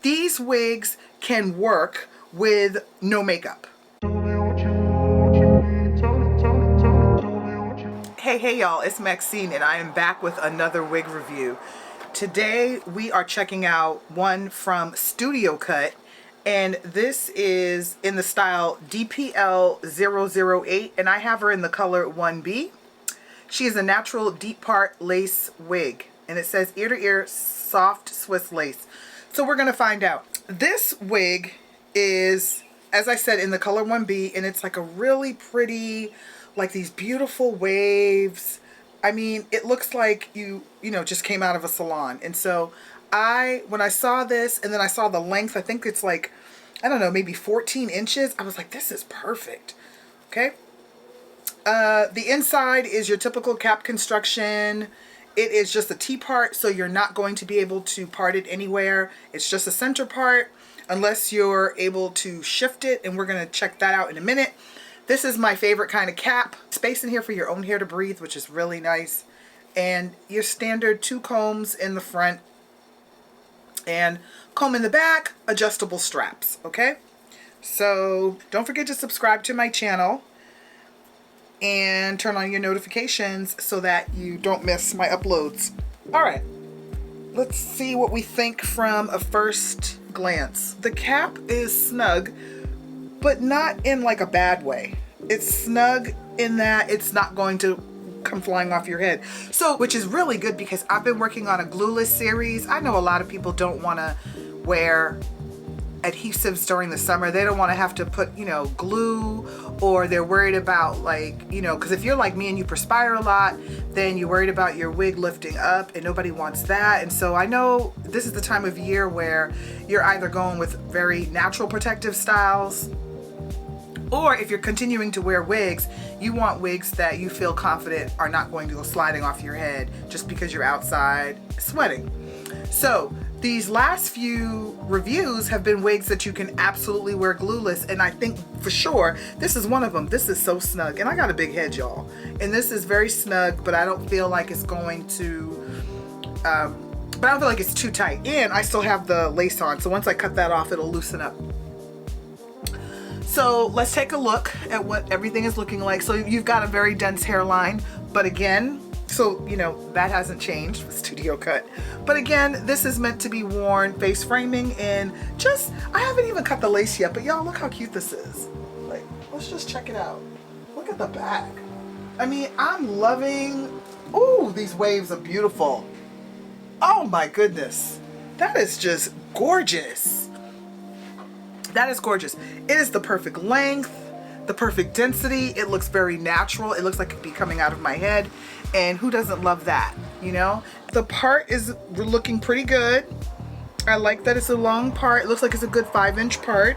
These wigs can work with no makeup. Hey y'all, it's Maxine and I am back with another wig review. Today we are checking out one from Studio Cut, and this is in the style DPL008, and I have her in the color 1B. She is a natural deep part lace wig, and it says ear to ear soft Swiss lace. So we're gonna find out. This wig is, as I said, in the color 1B, and it's like a really pretty, like these beautiful waves. I mean, it looks like you know, just came out of a salon. And so when I saw this, and then I saw the length, I think it's like, I don't know, maybe 14 inches. I was like, this is perfect. Okay. The inside is your typical cap construction. It is just a T-part, so you're not going to be able to part it anywhere. It's just a center part unless you're able to shift it, and we're going to check that out in a minute. This is my favorite kind of cap. Space in here for your own hair to breathe, which is really nice. And your standard 2 combs in the front and comb in the back, adjustable straps, okay? So don't forget to subscribe to my channel and turn on your notifications so that you don't miss my uploads. All right, let's see what we think from a first glance. The cap is snug, but not in like a bad way. It's snug in that it's not going to come flying off your head. So, which is really good because I've been working on a glueless series. I know a lot of people don't want to wear adhesives during the summer. They don't want to have to put, you know, glue, or they're worried about, like, you know, because if you're like me and you perspire a lot, then you're worried about your wig lifting up, and nobody wants that. And so I know this is the time of year where you're either going with very natural protective styles, or if you're continuing to wear wigs, you want wigs that you feel confident are not going to go sliding off your head just because you're outside sweating. So these last few reviews have been wigs that you can absolutely wear glueless, and I think for sure this is one of them. This is so snug, and I got a big head, y'all, and this is very snug, but I don't feel like it's going to but I don't feel like it's too tight, and I still have the lace on, so once I cut that off, it'll loosen up. So let's take a look at what everything is looking like. So you've got a very dense hairline, but again, so, you know, that hasn't changed with Studio Cut. But again, this is meant to be worn face framing, and just, I haven't even cut the lace yet, but y'all, look how cute this is. Like, let's just check it out. Look at the back. I mean, I'm loving, ooh, these waves are beautiful. Oh my goodness. That is just gorgeous. That is gorgeous. It is the perfect length, the perfect density. It looks very natural. It looks like it could be coming out of my head. And who doesn't love that, you know? The part is looking pretty good. I like that it's a long part. It looks like it's a good 5-inch part.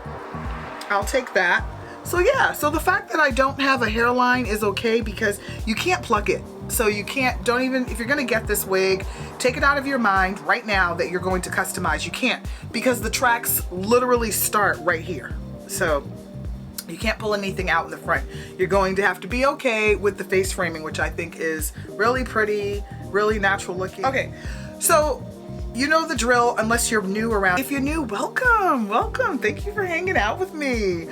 I'll take that. So yeah, so the fact that I don't have a hairline is okay because you can't pluck it. So you can't, don't even, if you're gonna get this wig, take it out of your mind right now that you're going to customize. You can't, because the tracks literally start right here. So you can't pull anything out in the front. You're going to have to be okay with the face framing, which I think is really pretty, really natural looking. Okay, so you know the drill unless you're new around. If you're new, welcome, welcome. Thank you for hanging out with me.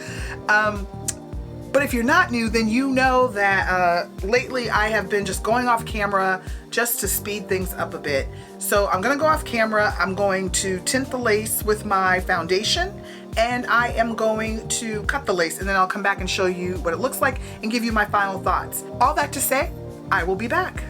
But if you're not new, then you know that lately I have been just going off camera just to speed things up a bit. So I'm gonna go off camera. I'm going to tint the lace with my foundation, and I am going to cut the lace, and then I'll come back and show you what it looks like and give you my final thoughts. All that to say, I will be back.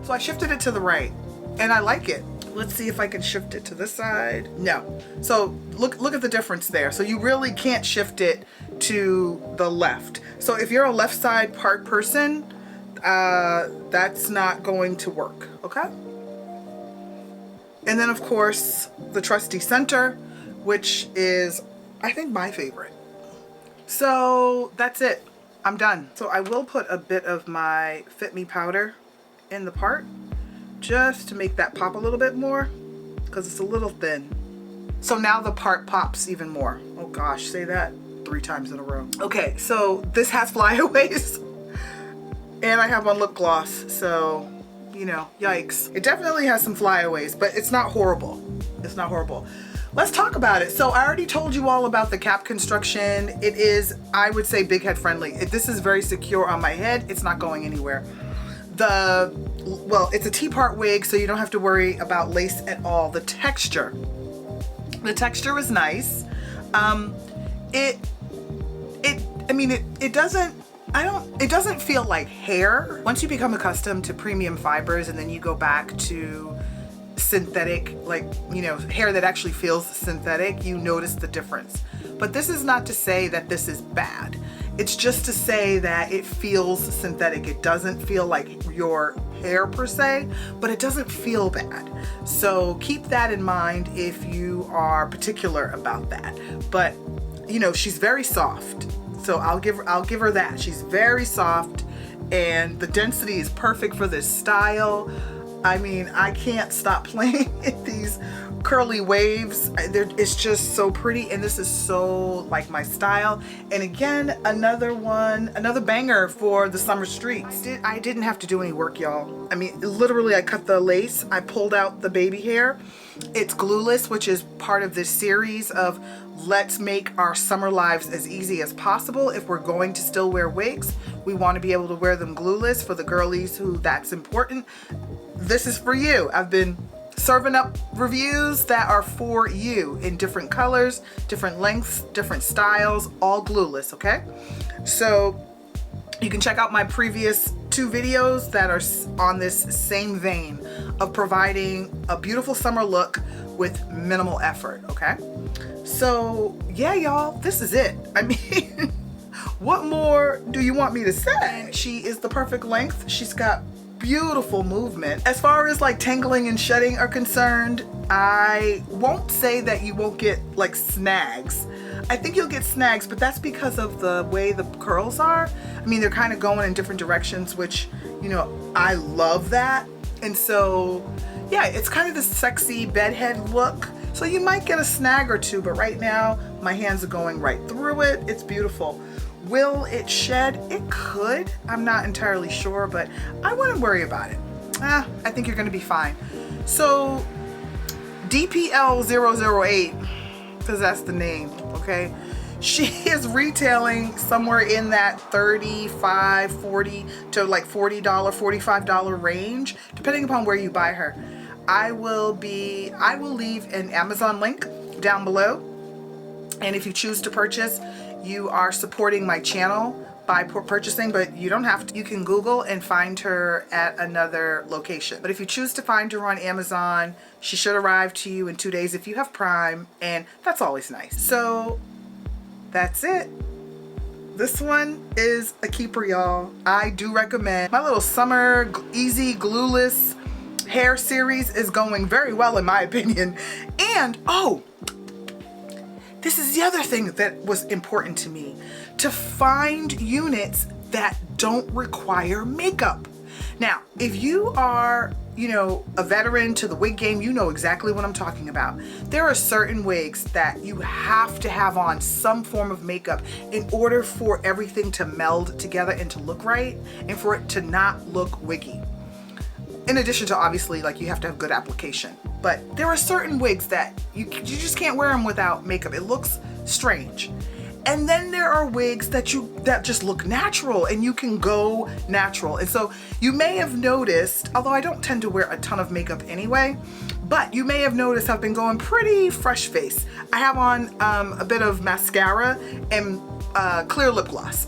So I shifted it to the right, and I like it. Let's see if I can shift it to this side. No. So look at the difference there. So you really can't shift it to the left. So if you're a left side part person, that's not going to work, okay? And then of course, the trusty center, which is, I think, my favorite. So that's it. I'm done. So I will put a bit of my Fit Me powder in the part, just to make that pop a little bit more, because it's a little thin. So now the part pops even more. Oh gosh, say that 3 times in a row. Okay, so this has flyaways. And I have on lip gloss, so, you know, yikes. It definitely has some flyaways, but it's not horrible. It's not horrible. Let's talk about it. So I already told you all about the cap construction. It is, I would say, big head friendly. This is very secure on my head. It's not going anywhere. Well, it's a T-part wig, so you don't have to worry about lace at all. The texture is nice. It doesn't feel like hair. Once you become accustomed to premium fibers and then you go back to synthetic, like, you know, hair that actually feels synthetic, you notice the difference. But this is not to say that this is bad. It's just to say that it feels synthetic. It doesn't feel like your hair per se, but it doesn't feel bad. So keep that in mind if you are particular about that. But, you know, she's very soft. So I'll give her that. She's very soft, and the density is perfect for this style. I mean, I can't stop playing with these curly waves. It's just so pretty, and this is so like my style. And again, another banger for the summer streets. I didn't have to do any work, y'all. I mean, literally, I cut the lace, I pulled out the baby hair. It's glueless, which is part of this series of let's make our summer lives as easy as possible. If we're going to still wear wigs, we want to be able to wear them glueless. For the girlies who that's important, this is for you. I've been serving up reviews that are for you in different colors, different lengths, different styles, all glueless, okay? So you can check out my previous 2 videos that are on this same vein of providing a beautiful summer look with minimal effort, okay? So yeah, y'all, this is it. I mean, what more do you want me to say? She is the perfect length. She's got beautiful movement. As far as like tangling and shedding are concerned, I won't say that you won't get like snags. I think you'll get snags, but that's because of the way the curls are. I mean, they're kind of going in different directions, which, you know, I love that. And so, yeah, it's kind of this sexy bedhead look. So you might get a snag or two, but right now my hands are going right through it. It's beautiful. Will it shed? It could. I'm not entirely sure, but I wouldn't worry about it. I think you're gonna be fine. So DPL008, because that's the name, okay? She is retailing somewhere in that $35, $40 to like $40, $45 range, depending upon where you buy her. I will leave an Amazon link down below. And if you choose to purchase, you are supporting my channel by purchasing, but you don't have to. You can Google and find her at another location. But if you choose to find her on Amazon, she should arrive to you in 2 days if you have Prime, and that's always nice. So that's it. This one is a keeper, y'all. I do recommend. My little summer easy glueless hair series is going very well in my opinion. And oh, this is the other thing that was important to me, to find units that don't require makeup. Now, if you are, you know, a veteran to the wig game, you know exactly what I'm talking about. There are certain wigs that you have to have on some form of makeup in order for everything to meld together and to look right and for it to not look wiggy. In addition to, obviously, like, you have to have good application. But there are certain wigs that you just can't wear them without makeup. It looks strange. And then there are wigs that just look natural, and you can go natural. And so you may have noticed, although I don't tend to wear a ton of makeup anyway, but you may have noticed I've been going pretty fresh face. I have on a bit of mascara and clear lip gloss.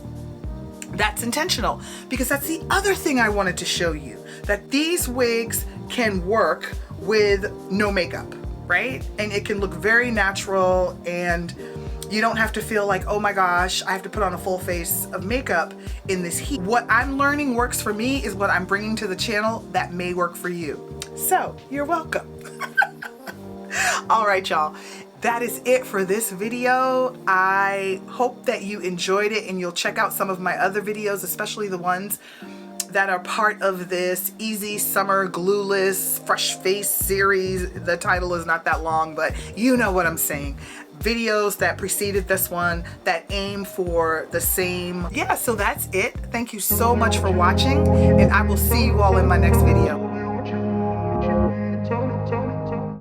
That's intentional, because that's the other thing I wanted to show you, that these wigs can work with no makeup, right? And it can look very natural, and you don't have to feel like, oh my gosh, I have to put on a full face of makeup in this heat. What I'm learning works for me is what I'm bringing to the channel that may work for you. So you're welcome. All right, y'all. That is it for this video. I hope that you enjoyed it, and you'll check out some of my other videos, especially the ones that are part of this easy summer glueless fresh face series. The title is not that long, but you know what I'm saying. videos that preceded this one that aim for the same. Yeah, so that's it. Thank you so much for watching, and I will see you all in my next video.